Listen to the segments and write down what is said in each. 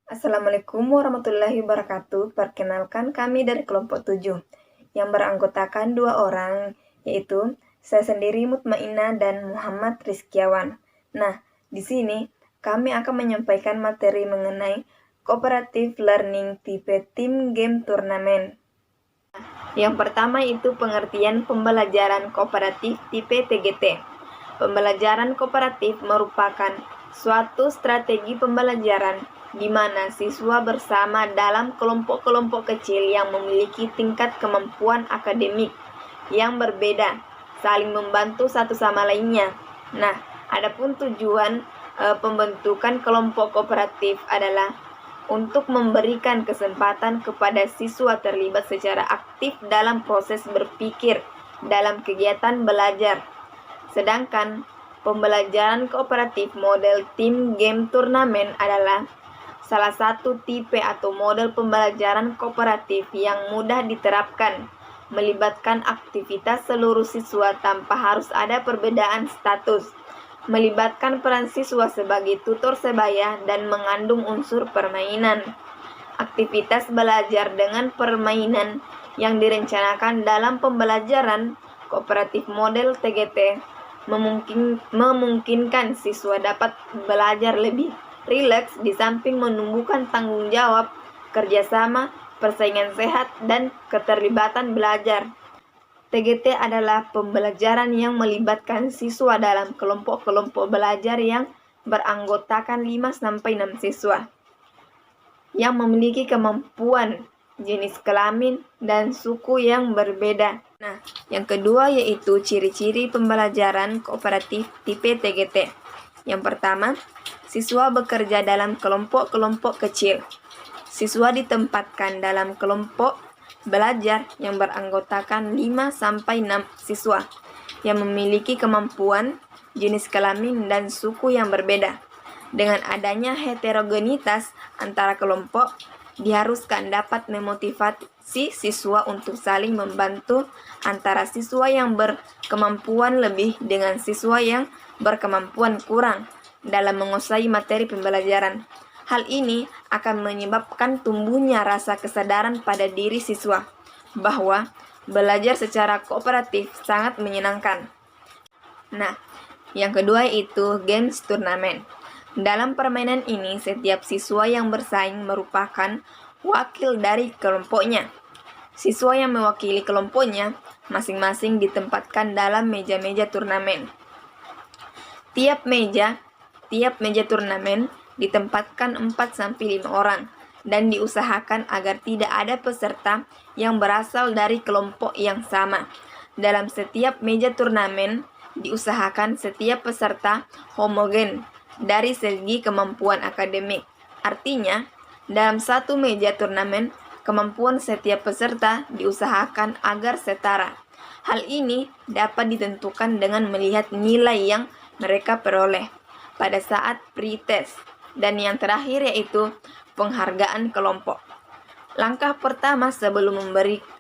Assalamualaikum warahmatullahi wabarakatuh. Perkenalkan kami dari kelompok 7 yang beranggotakan 2 orang, yaitu saya sendiri Mutmainah dan Muhammad Rizkiawan. Nah, di sini kami akan menyampaikan materi mengenai cooperative learning tipe tim game turnamen. Yang pertama itu pengertian pembelajaran kooperatif tipe TGT. Pembelajaran kooperatif merupakan suatu strategi pembelajaran di mana siswa bersama dalam kelompok-kelompok kecil yang memiliki tingkat kemampuan akademik yang berbeda, saling membantu satu sama lainnya. Nah, adapun tujuan pembentukan kelompok kooperatif adalah untuk memberikan kesempatan kepada siswa terlibat secara aktif dalam proses berpikir dalam kegiatan belajar. Sedangkan pembelajaran kooperatif model tim game turnamen adalah salah satu tipe atau model pembelajaran kooperatif yang mudah diterapkan, melibatkan aktivitas seluruh siswa tanpa harus ada perbedaan status, melibatkan peran siswa sebagai tutor sebaya dan mengandung unsur permainan. Aktivitas belajar dengan permainan yang direncanakan dalam pembelajaran kooperatif model TGT memungkinkan siswa dapat belajar lebih rileks di samping menumbuhkan tanggung jawab, kerjasama, persaingan sehat, dan keterlibatan belajar. TGT adalah pembelajaran yang melibatkan siswa dalam kelompok-kelompok belajar yang beranggotakan 5-6 siswa yang memiliki kemampuan, jenis kelamin, dan suku yang berbeda. Nah, yang kedua yaitu ciri-ciri pembelajaran kooperatif tipe TGT. Yang pertama, siswa bekerja dalam kelompok-kelompok kecil. Siswa ditempatkan dalam kelompok belajar yang beranggotakan 5-6 siswa yang memiliki kemampuan, jenis kelamin, dan suku yang berbeda. Dengan adanya heterogenitas antara kelompok, diharuskan dapat memotivasi siswa untuk saling membantu antara siswa yang berkemampuan lebih dengan siswa yang berkemampuan kurang dalam menguasai materi pembelajaran. Hal ini akan menyebabkan tumbuhnya rasa kesadaran pada diri siswa bahwa belajar secara kooperatif sangat menyenangkan. Nah, yang kedua itu games turnamen. Dalam permainan ini, setiap siswa yang bersaing merupakan wakil dari kelompoknya. Siswa yang mewakili kelompoknya masing-masing ditempatkan dalam meja-meja turnamen. Tiap meja turnamen ditempatkan 4-5 orang dan diusahakan agar tidak ada peserta yang berasal dari kelompok yang sama. Dalam setiap meja turnamen diusahakan setiap peserta homogen dari segi kemampuan akademik. Artinya, dalam satu meja turnamen, kemampuan setiap peserta diusahakan agar setara. Hal ini dapat ditentukan dengan melihat nilai yang mereka peroleh pada saat pretest. Dan yang terakhir yaitu penghargaan kelompok. Langkah pertama sebelum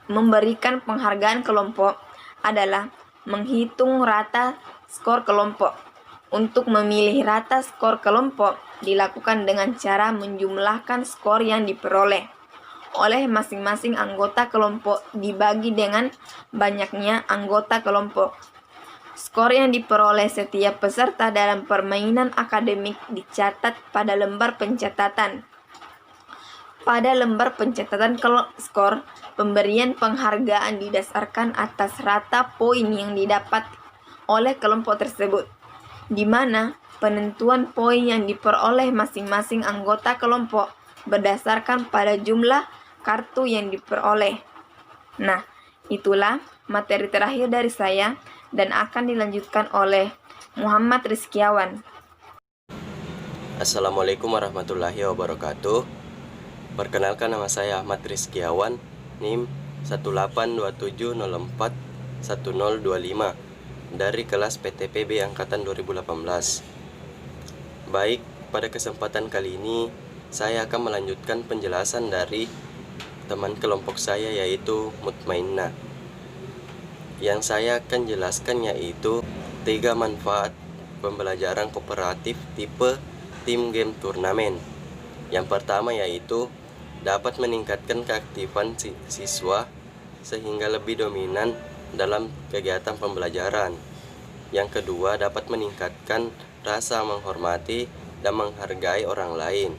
memberikan penghargaan kelompok adalah menghitung rata skor kelompok. Untuk memilih rata skor kelompok dilakukan dengan cara menjumlahkan skor yang diperoleh oleh masing-masing anggota kelompok dibagi dengan banyaknya anggota kelompok. Skor yang diperoleh setiap peserta dalam permainan akademik dicatat pada lembar pencatatan. Pada lembar pencatatan skor, pemberian penghargaan didasarkan atas rata poin yang didapat oleh kelompok tersebut, di mana penentuan poin yang diperoleh masing-masing anggota kelompok berdasarkan pada jumlah kartu yang diperoleh. Nah, itulah materi terakhir dari saya dan akan dilanjutkan oleh Muhammad Rizkiawan. Assalamualaikum warahmatullahi wabarakatuh. Perkenalkan, nama saya Ahmad Rizkiawan, NIM 18270411025 dari kelas PTPB angkatan 2018. Baik, pada kesempatan kali ini saya akan melanjutkan penjelasan dari teman kelompok saya yaitu Mutmainah. Yang saya akan jelaskan yaitu 3 manfaat pembelajaran kooperatif tipe tim game turnamen. Yang pertama yaitu dapat meningkatkan keaktifan siswa sehingga lebih dominan dalam kegiatan pembelajaran. Yang kedua, dapat meningkatkan rasa menghormati dan menghargai orang lain.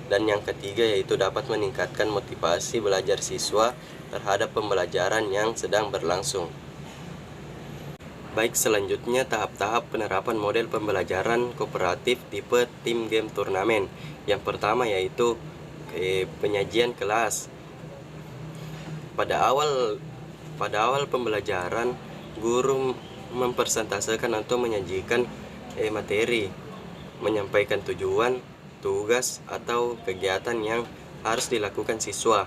Dan yang ketiga yaitu dapat meningkatkan motivasi belajar siswa terhadap pembelajaran yang sedang berlangsung. Baik, selanjutnya tahap-tahap penerapan model pembelajaran kooperatif tipe tim game turnamen. Yang pertama yaitu penyajian kelas. Pada awal pembelajaran, guru mempresentasekan atau menyajikan materi, menyampaikan tujuan, tugas atau kegiatan yang harus dilakukan siswa,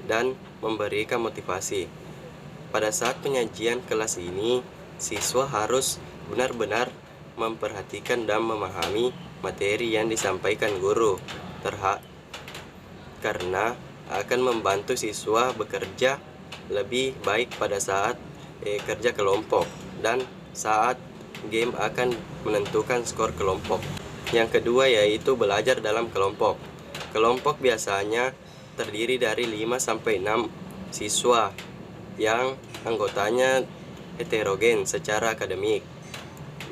dan memberikan motivasi. Pada saat penyajian kelas ini, siswa harus benar-benar memperhatikan dan memahami materi yang disampaikan guru, karena akan membantu siswa bekerja lebih baik pada saat kerja kelompok dan saat game akan menentukan skor kelompok. Yang kedua yaitu belajar dalam kelompok. Kelompok biasanya terdiri dari 5-6 siswa yang anggotanya heterogen secara akademik,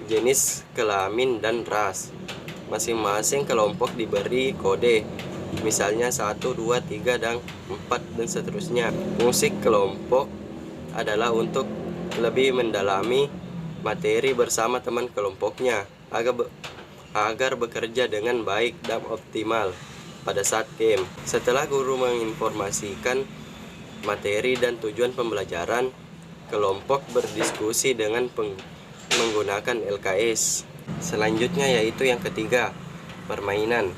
jenis kelamin dan ras. Masing-masing kelompok diberi kode, misalnya 1, 2, 3, dan 4 dan seterusnya. Fungsi kelompok adalah untuk lebih mendalami materi bersama teman kelompoknya agar bekerja dengan baik dan optimal pada saat game. Setelah guru menginformasikan materi dan tujuan pembelajaran, kelompok berdiskusi dengan menggunakan LKS. Selanjutnya yaitu yang ketiga, permainan.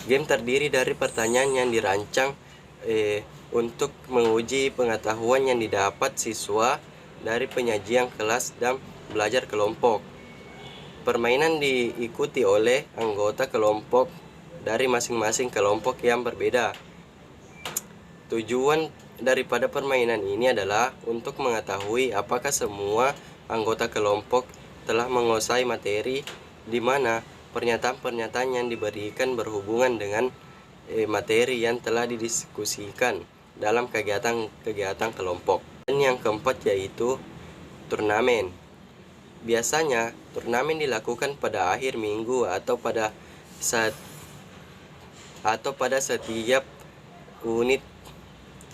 Game terdiri dari pertanyaan yang dirancang untuk menguji pengetahuan yang didapat siswa dari penyajian kelas dan belajar kelompok. Permainan diikuti oleh anggota kelompok dari masing-masing kelompok yang berbeda. Tujuan daripada permainan ini adalah untuk mengetahui apakah semua anggota kelompok telah menguasai materi, di mana pernyataan-pernyataan yang diberikan berhubungan dengan materi yang telah didiskusikan dalam kegiatan kelompok. Dan yang keempat yaitu turnamen. Biasanya turnamen dilakukan pada akhir minggu atau pada setiap unit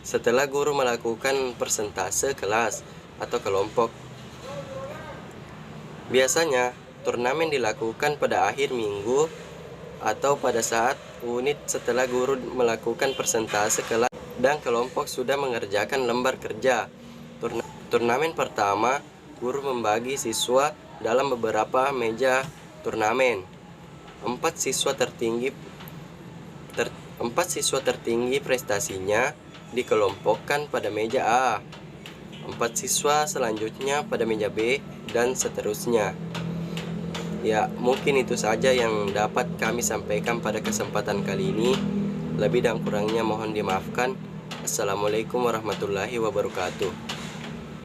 setelah guru melakukan persentase kelas atau kelompok. Biasanya turnamen dilakukan pada akhir minggu atau pada saat unit setelah guru melakukan persentase kelas dan kelompok sudah mengerjakan lembar kerja. Turnamen pertama, guru membagi siswa dalam beberapa meja turnamen. 4 siswa tertinggi prestasinya dikelompokkan pada meja A. 4 siswa selanjutnya pada meja B, dan seterusnya. Ya, mungkin itu saja yang dapat kami sampaikan pada kesempatan kali ini. Lebih dan kurangnya mohon dimaafkan. Assalamualaikum warahmatullahi wabarakatuh.